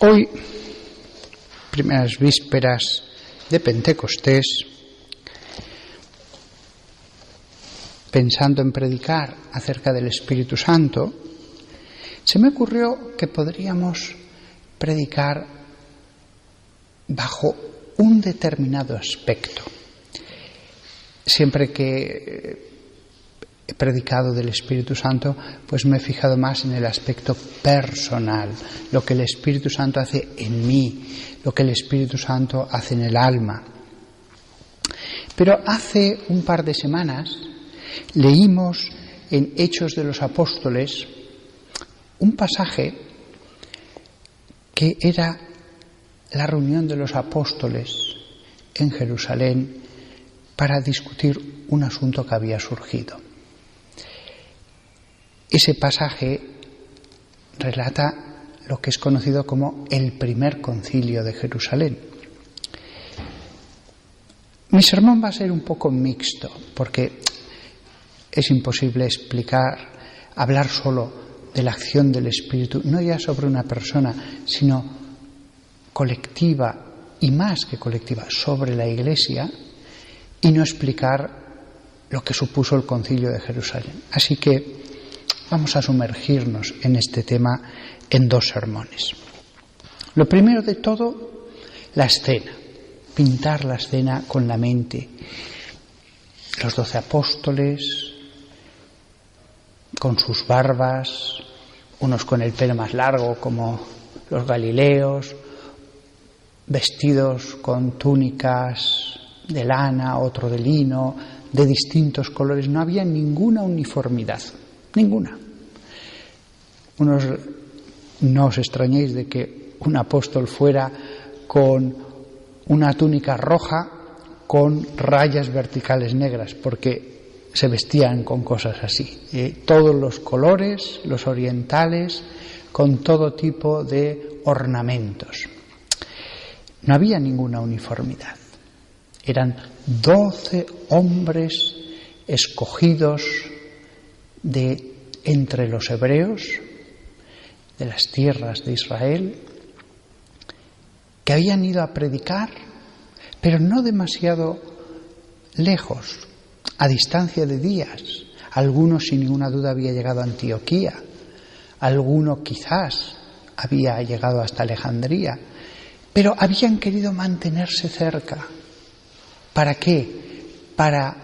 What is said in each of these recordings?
Hoy, primeras vísperas de Pentecostés, pensando en predicar acerca del Espíritu Santo, se me ocurrió que podríamos predicar bajo un determinado aspecto. Siempre que he predicado del Espíritu Santo, pues me he fijado más en el aspecto personal, lo que el Espíritu Santo hace en mí, lo que el Espíritu Santo hace en el alma. Pero hace un par de semanas leímos en Hechos de los Apóstoles un pasaje que era la reunión de los apóstoles en Jerusalén para discutir un asunto que había surgido. Ese pasaje relata lo que es conocido como el primer concilio de Jerusalén. Mi sermón va a ser un poco mixto, porque es imposible hablar solo de la acción del Espíritu, no ya sobre una persona, sino colectiva y más que colectiva, sobre la Iglesia, y no explicar lo que supuso el concilio de Jerusalén. Así que vamos a sumergirnos en este tema en dos sermones. Lo primero de todo, la escena, pintar la escena con la mente. Los 12 apóstoles, con sus barbas, unos con el pelo más largo como los galileos, vestidos con túnicas de lana, otro de lino, de distintos colores. No había ninguna uniformidad, ninguna. No os extrañéis de que un apóstol fuera con una túnica roja con rayas verticales negras, porque se vestían con cosas así. Todos los colores, los orientales, con todo tipo de ornamentos. No había ninguna uniformidad. Eran 12 hombres escogidos de entre los hebreos, de las tierras de Israel, que habían ido a predicar, pero no demasiado lejos, a distancia de días. Algunos sin ninguna duda había llegado a Antioquía, alguno quizás había llegado hasta Alejandría, pero habían querido mantenerse cerca. ¿Para qué? Para,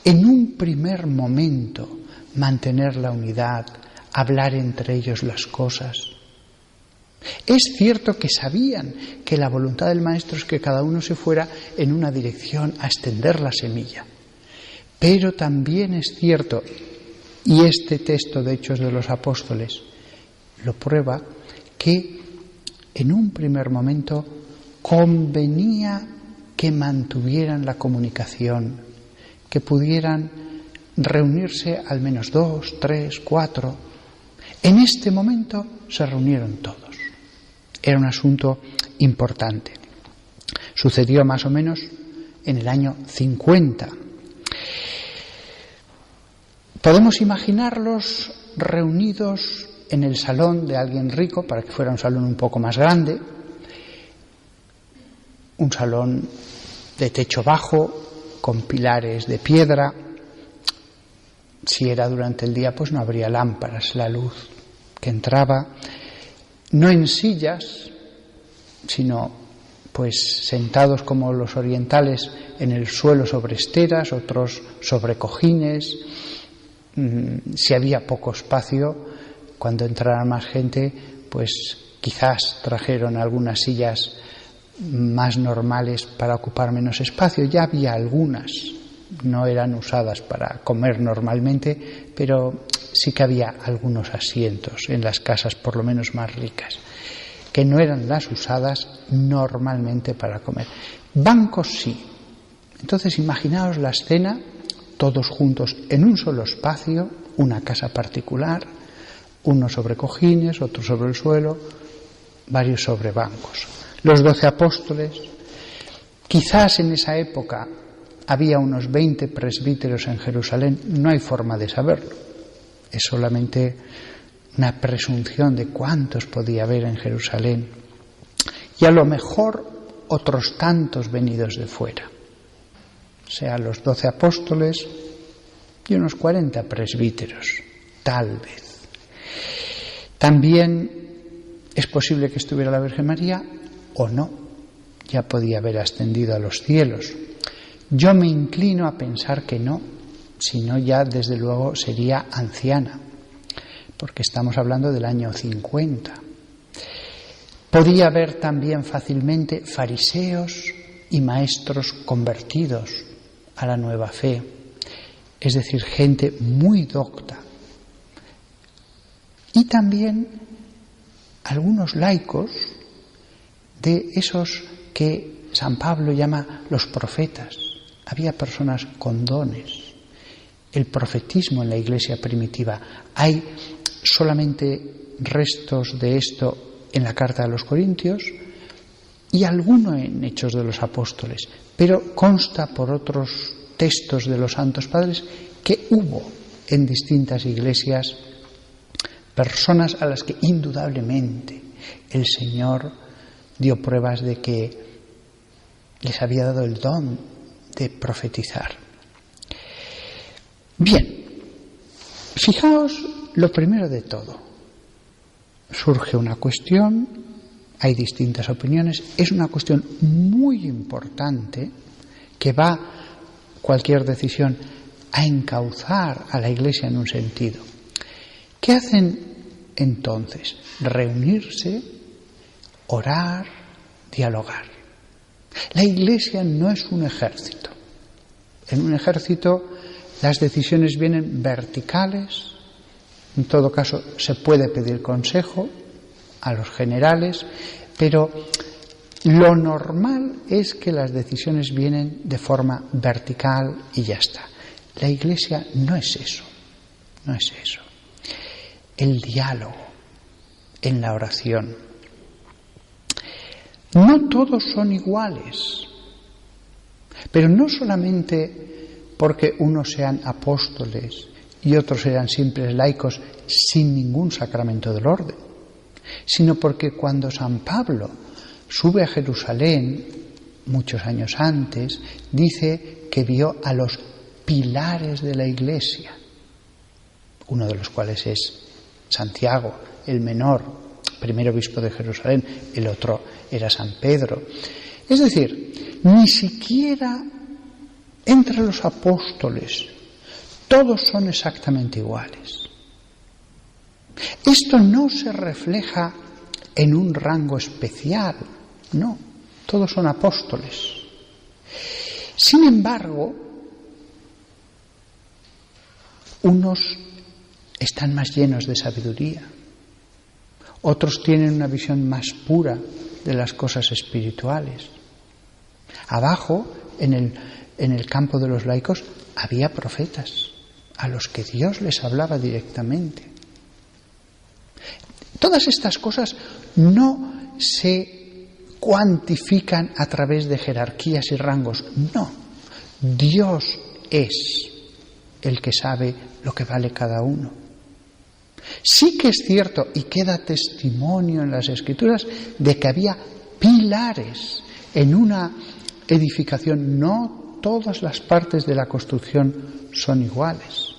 en un primer momento, mantener la unidad, hablar entre ellos las cosas. Es cierto que sabían que la voluntad del Maestro es que cada uno se fuera en una dirección a extender la semilla. Pero también es cierto, y este texto de Hechos de los Apóstoles lo prueba, que en un primer momento convenía que mantuvieran la comunicación, que pudieran reunirse al menos 2, 3, 4. En este momento se reunieron todos. Era un asunto importante. Sucedió más o menos en el año 50. Podemos imaginarlos reunidos en el salón de alguien rico, para que fuera un salón un poco más grande, un salón de techo bajo, con pilares de piedra. Si era durante el día, pues no habría lámparas, la luz que entraba, no en sillas, sino pues sentados como los orientales en el suelo sobre esteras, otros sobre cojines. Si había poco espacio, cuando entrara más gente, pues quizás trajeron algunas sillas más normales para ocupar menos espacio. Ya había algunas, no eran usadas para comer normalmente, pero sí que había algunos asientos en las casas, por lo menos más ricas, que no eran las usadas normalmente para comer. Bancos sí. Entonces imaginaos la escena, todos juntos en un solo espacio, una casa particular, uno sobre cojines, otro sobre el suelo, varios sobre bancos. Los 12 apóstoles, quizás en esa época había unos 20 presbíteros en Jerusalén, no hay forma de saberlo, es solamente una presunción de cuántos podía haber en Jerusalén. y a lo mejor otros tantos venidos de fuera, o sea, los 12 apóstoles y unos 40 presbíteros, tal vez. También es posible que estuviera la Virgen María o no, ya podía haber ascendido a los cielos. Yo me inclino a pensar que no, si no ya desde luego sería anciana, porque estamos hablando del año 50. Podía haber también fácilmente fariseos y maestros convertidos a la nueva fe, es decir, gente muy docta. Y también algunos laicos de esos que San Pablo llama los profetas. Había personas con dones. El profetismo en la Iglesia primitiva. Hay solamente restos de esto en la carta a los Corintios y alguno en Hechos de los Apóstoles, pero consta por otros textos de los Santos Padres que hubo en distintas iglesias personas a las que indudablemente el Señor dio pruebas de que les había dado el don de profetizar. Bien, fijaos lo primero de todo. Surge una cuestión, hay distintas opiniones, es una cuestión muy importante que va cualquier decisión a encauzar a la Iglesia en un sentido. ¿Qué hacen entonces? Reunirse, orar, dialogar. La Iglesia no es un ejército. En un ejército las decisiones vienen verticales. En todo caso, se puede pedir consejo a los generales, pero lo normal es que las decisiones vienen de forma vertical y ya está. La Iglesia no es eso, no es eso. El diálogo en la oración. No todos son iguales, pero no solamente porque unos sean apóstoles y otros eran simples laicos sin ningún sacramento del orden, sino porque cuando San Pablo sube a Jerusalén, muchos años antes, dice que vio a los pilares de la Iglesia, uno de los cuales es Santiago, el menor, primer obispo de Jerusalén, el otro era San Pedro. Es decir, ni siquiera entre los apóstoles todos son exactamente iguales. Esto no se refleja en un rango especial, no, todos son apóstoles. Sin embargo, unos están más llenos de sabiduría, otros tienen una visión más pura de las cosas espirituales. Abajo, en el campo de los laicos, había profetas a los que Dios les hablaba directamente. Todas estas cosas no se cuantifican a través de jerarquías y rangos, no. Dios es el que sabe lo que vale cada uno. Sí que es cierto, y queda testimonio en las Escrituras, de que había pilares en una edificación. No todas las partes de la construcción son iguales.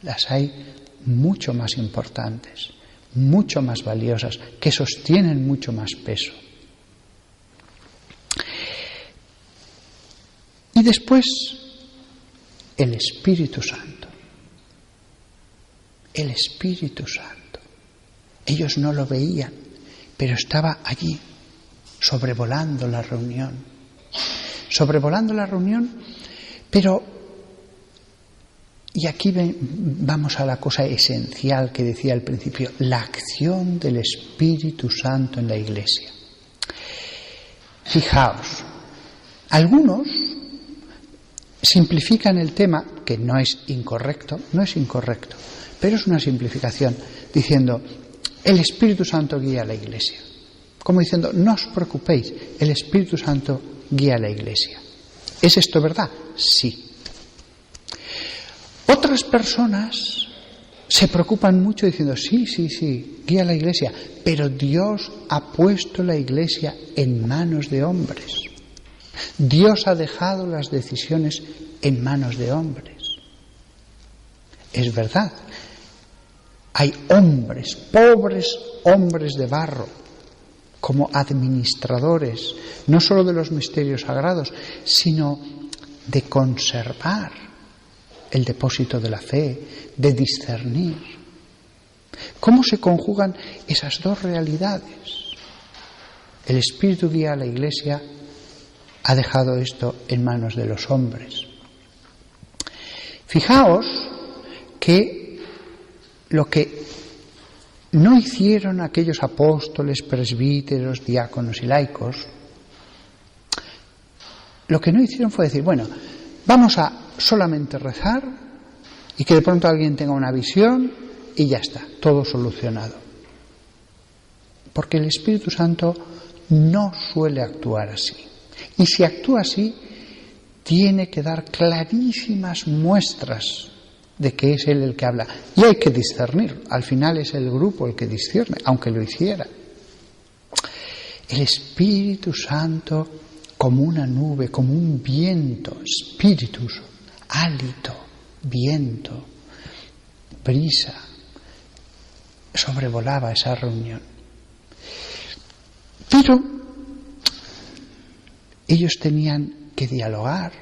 Las hay mucho más importantes, mucho más valiosas, que sostienen mucho más peso. Y después, el Espíritu Santo. El Espíritu Santo. Ellos no lo veían, pero estaba allí, sobrevolando la reunión. Sobrevolando la reunión, pero, y aquí vamos a la cosa esencial que decía al principio, la acción del Espíritu Santo en la Iglesia. Fijaos, algunos simplifican el tema, que no es incorrecto, pero es una simplificación, diciendo, el Espíritu Santo guía a la Iglesia. Como diciendo, no os preocupéis, el Espíritu Santo guía a la Iglesia. ¿Es esto verdad? Sí. Otras personas se preocupan mucho diciendo, sí, guía la Iglesia, pero Dios ha puesto la Iglesia en manos de hombres. Dios ha dejado las decisiones en manos de hombres. Es verdad, hay hombres, pobres hombres de barro, como administradores, no solo de los misterios sagrados, sino de conservar el depósito de la fe, de discernir. ¿Cómo se conjugan esas dos realidades? El Espíritu guía a la Iglesia, ha dejado esto en manos de los hombres. Fijaos que lo que no hicieron aquellos apóstoles, presbíteros, diáconos y laicos, lo que no hicieron fue decir, bueno, vamos a solamente rezar y que de pronto alguien tenga una visión y ya está, todo solucionado. Porque el Espíritu Santo no suele actuar así. Y si actúa así, tiene que dar clarísimas muestras de que es Él el que habla. Y hay que discernir. Al final es el grupo el que discierne, aunque lo hiciera. El Espíritu Santo, como una nube, como un viento, spiritus, hálito, viento, brisa, sobrevolaba esa reunión. Pero ellos tenían que dialogar,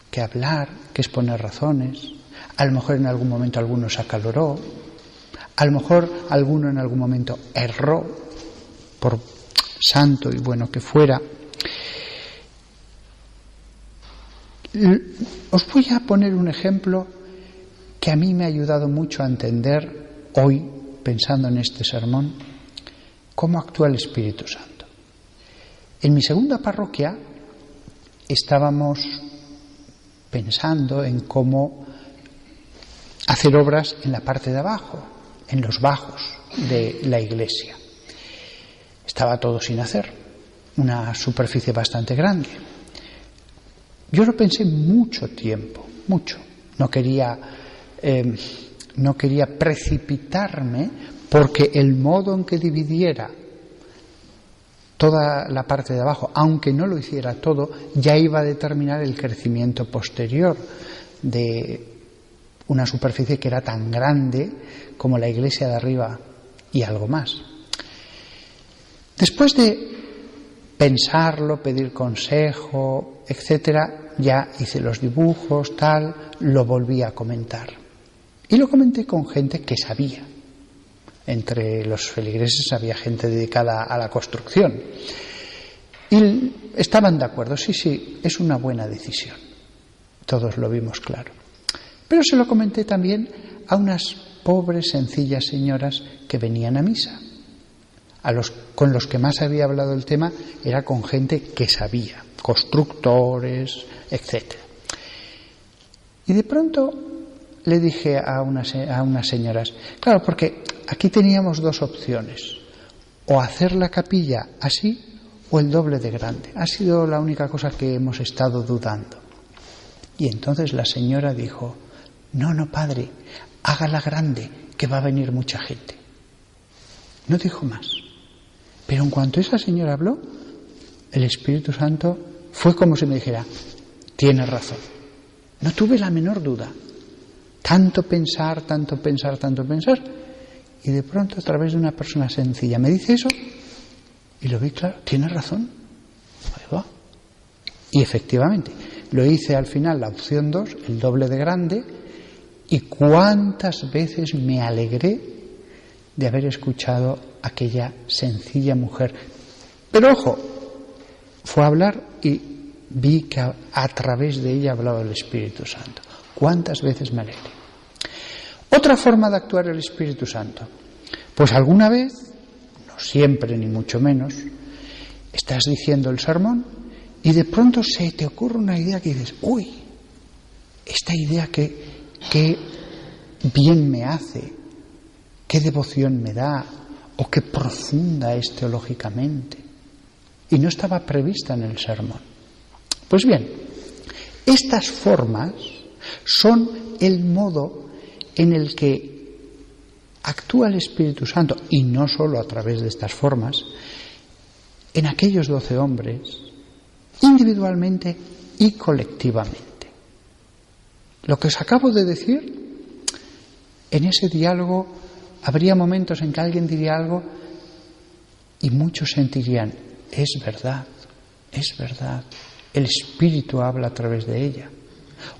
que hablar, que exponer razones. A lo mejor en algún momento alguno se acaloró, a lo mejor alguno en algún momento erró, por santo y bueno que fuera. Os voy a poner un ejemplo que a mí me ha ayudado mucho a entender hoy, pensando en este sermón, cómo actúa el Espíritu Santo. En mi segunda parroquia estábamos pensando en cómo hacer obras en la parte de abajo, en los bajos de la iglesia. Estaba todo sin hacer, una superficie bastante grande. Yo lo pensé mucho tiempo, mucho. No quería precipitarme porque el modo en que dividiera toda la parte de abajo, aunque no lo hiciera todo, ya iba a determinar el crecimiento posterior de una superficie que era tan grande como la iglesia de arriba y algo más. Después de pensarlo, pedir consejo, etcétera, ya hice los dibujos, lo volví a comentar. Y lo comenté con gente que sabía. Entre los feligreses había gente dedicada a la construcción. Y estaban de acuerdo, sí, es una buena decisión. Todos lo vimos claro. Pero se lo comenté también a unas pobres, sencillas señoras que venían a misa. Con los que más había hablado el tema era con gente que sabía, constructores, etc. Y de pronto le dije a unas señoras, claro, porque aquí teníamos dos opciones, o hacer la capilla así o el doble de grande. Ha sido la única cosa que hemos estado dudando. Y entonces la señora dijo, no, padre, hágala grande, que va a venir mucha gente. No dijo más. Pero en cuanto esa señora habló, el Espíritu Santo fue como si me dijera, tienes razón. No tuve la menor duda. Tanto pensar, y de pronto a través de una persona sencilla me dice eso, y lo vi claro, tienes razón. Ahí va. Y efectivamente, lo hice al final la opción 2, el doble de grande, y cuántas veces me alegré de haber escuchado a aquella sencilla mujer. Pero ojo, fue a hablar y vi que a través de ella hablaba el Espíritu Santo. ¿Cuántas veces me alegré? Otra forma de actuar el Espíritu Santo. Pues alguna vez, no siempre ni mucho menos, estás diciendo el sermón y de pronto se te ocurre una idea que dices, uy, esta idea que bien me hace, qué devoción me da, o qué profunda es teológicamente. Y no estaba prevista en el sermón. Pues bien, estas formas son el modo en el que actúa el Espíritu Santo, y no solo a través de estas formas, en aquellos 12 hombres, individualmente y colectivamente. Lo que os acabo de decir, en ese diálogo habría momentos en que alguien diría algo y muchos sentirían, es verdad, el Espíritu habla a través de ella.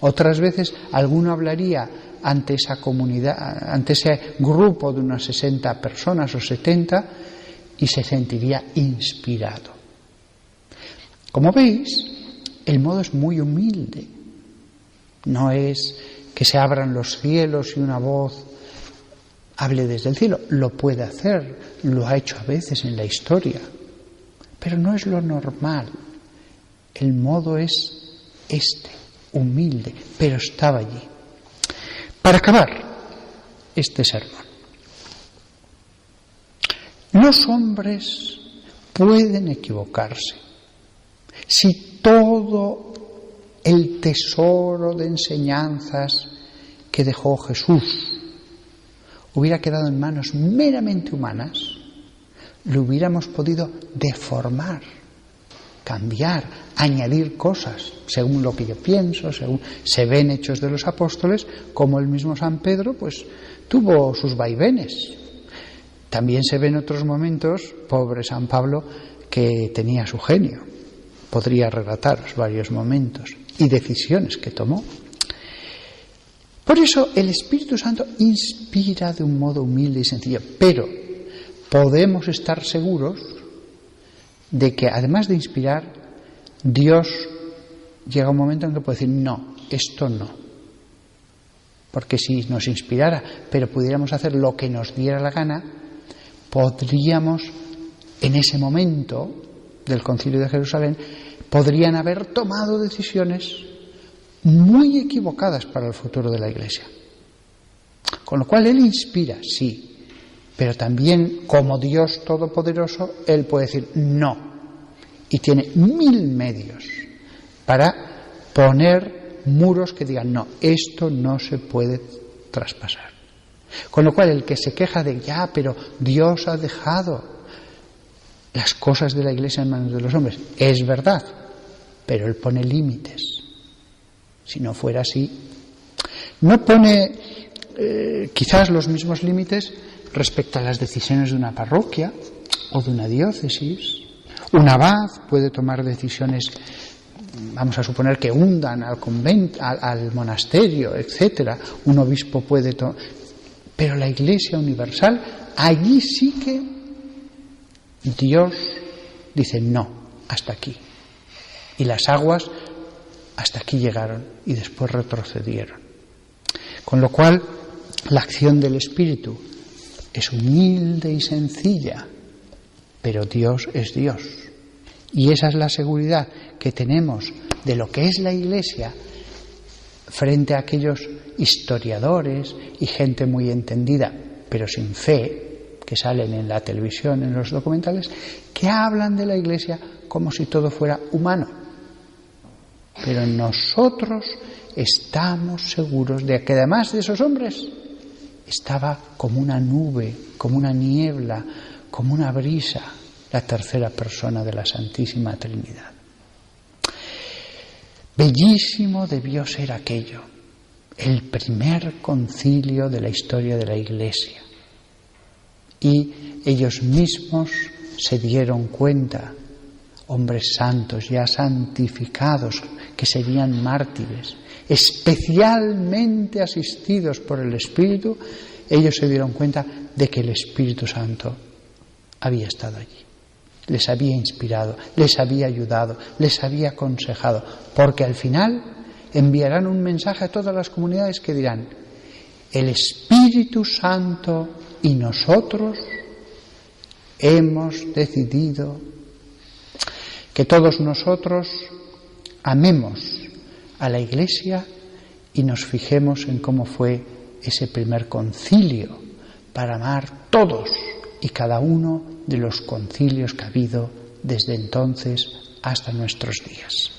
Otras veces alguno hablaría ante esa comunidad, ante ese grupo de unas 60 personas o 70 y se sentiría inspirado. Como veis, el modo es muy humilde. No es que se abran los cielos y una voz hable desde el cielo. Lo puede hacer, lo ha hecho a veces en la historia, pero no es lo normal. El modo es humilde, pero estaba allí. Para acabar este sermón, los hombres pueden equivocarse. Si todo el tesoro de enseñanzas que dejó Jesús hubiera quedado en manos meramente humanas, lo hubiéramos podido deformar, cambiar, añadir cosas, según lo que yo pienso, según se ven Hechos de los Apóstoles, como el mismo San Pedro, pues tuvo sus vaivenes. También se ve en otros momentos, pobre San Pablo, que tenía su genio. Podría relataros varios momentos y decisiones que tomó. Por eso el Espíritu Santo inspira de un modo humilde y sencillo, pero podemos estar seguros de que además de inspirar, Dios llega un momento en que puede decir, no, esto no. Porque si nos inspirara, pero pudiéramos hacer lo que nos diera la gana, podríamos, en ese momento del Concilio de Jerusalén, podrían haber tomado decisiones muy equivocadas para el futuro de la Iglesia. Con lo cual Él inspira, sí, pero también, como Dios Todopoderoso, Él puede decir no. Y tiene 1000 medios para poner muros que digan no, esto no se puede traspasar. Con lo cual el que se queja de ya, pero Dios ha dejado las cosas de la Iglesia en manos de los hombres, es verdad, pero Él pone límites. Si no fuera así, no pone quizás los mismos límites respecto a las decisiones de una parroquia o de una diócesis. Un abad puede tomar decisiones, vamos a suponer que hundan al convento, al monasterio, etcétera. Un obispo puede tomar, pero la Iglesia universal, allí sí que Dios dice no, hasta aquí. Y las aguas hasta aquí llegaron y después retrocedieron. Con lo cual, la acción del Espíritu es humilde y sencilla, pero Dios es Dios. Y esa es la seguridad que tenemos de lo que es la Iglesia frente a aquellos historiadores y gente muy entendida, pero sin fe, que salen en la televisión, en los documentales, que hablan de la Iglesia como si todo fuera humano. Pero nosotros estamos seguros de que además de esos hombres estaba como una nube, como una niebla, como una brisa, la tercera persona de la Santísima Trinidad. Bellísimo debió ser aquello, el primer concilio de la historia de la Iglesia. Y ellos mismos se dieron cuenta, hombres santos, ya santificados, que serían mártires, especialmente asistidos por el Espíritu, ellos se dieron cuenta de que el Espíritu Santo había estado allí. Les había inspirado, les había ayudado, les había aconsejado, porque al final enviarán un mensaje a todas las comunidades que dirán, el Espíritu Santo y nosotros hemos decidido que todos nosotros amemos a la Iglesia y nos fijemos en cómo fue ese primer concilio para amar todos y cada uno de los concilios que ha habido desde entonces hasta nuestros días.